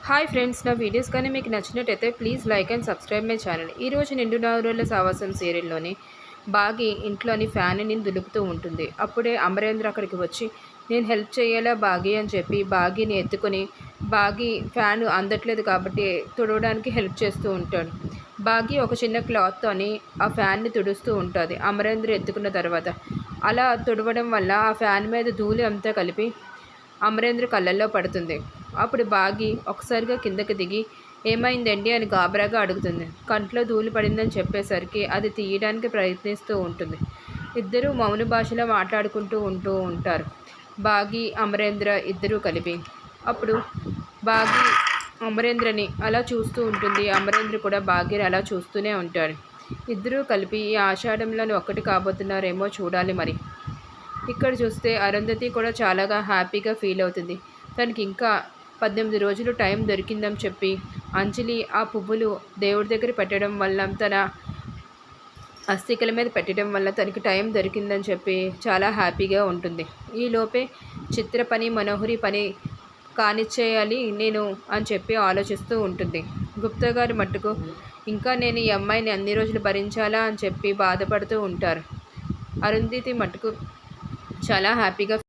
Hi friends, నా videos కానీ మీకు నచ్చినట్టయితే please like and subscribe my channel. ఈరోజు నిండు నూరేళ్ల సావాసం సీరియల్లోని బాగి ఇంట్లోని ఫ్యాన్ని దులుపుతూ ఉంటుంది. అప్పుడే అమరేంద్ర అక్కడికి వచ్చి నేను హెల్ప్ చేయాలా బాగి అని చెప్పి బాగిని ఎత్తుకొని బాగి ఫ్యాన్ అందట్లేదు కాబట్టి తుడవడానికి హెల్ప్ చేస్తూ ఉంటాడు. బాగి ఒక చిన్న క్లాత్తోని ఆ ఫ్యాన్ని తుడుస్తూ ఉంటుంది. అమరేంద్ర ఎత్తుకున్న తర్వాత అలా తుడవడం వల్ల ఆ ఫ్యాన్ మీద ధూళి అంతా కలిపి అమరేంద్ర కళ్ళల్లో పడుతుంది. అప్పుడు బాగి ఒకసారిగా కిందకి దిగి ఏమైందండి అని గాబరాగా అడుగుతుంది. కంట్లో ధూళి పడిందని చెప్పేసరికి అది తీయడానికి ప్రయత్నిస్తూ ఉంటుంది. ఇద్దరూ మౌన భాషలో మాట్లాడుకుంటూ ఉంటారు, బాగి అమరేంద్ర ఇద్దరూ కలిపి. అప్పుడు బాగి అమరేంద్రని అలా చూస్తూ ఉంటుంది. అమరేంద్ర కూడా బాగిని అలా చూస్తూనే ఉంటాడు. ఇద్దరూ కలిపి ఈ ఆషాఢంలోని ఒక్కటి కాబోతున్నారేమో చూడాలి మరి. ఇక్కడ చూస్తే అరుంధతి కూడా చాలా హ్యాపీగా ఫీల్ అవుతుంది. తనకి ఇంకా 18 రోజులు టైం దొరికిందని చెప్పి అంజలి ఆ పువ్వులు దేవుడి దగ్గర పెట్టడం వల్ల, తన అస్థికల మీద పెట్టడం వల్ల తనకి టైం దొరికిందని చెప్పి చాలా హ్యాపీగా ఉంటుంది. ఈలోపే చిత్ర పని మనోహరి పని కానిచ్చేయాలి నేను అని చెప్పి ఆలోచిస్తూ ఉంటుంది. గుప్తా గారి మట్టుకు ఇంకా నేను ఈ అమ్మాయిని అన్ని రోజులు భరించాలా అని చెప్పి బాధపడుతూ ఉంటారు. అరుంధతి మట్టుకు చాలా హ్యాపీగా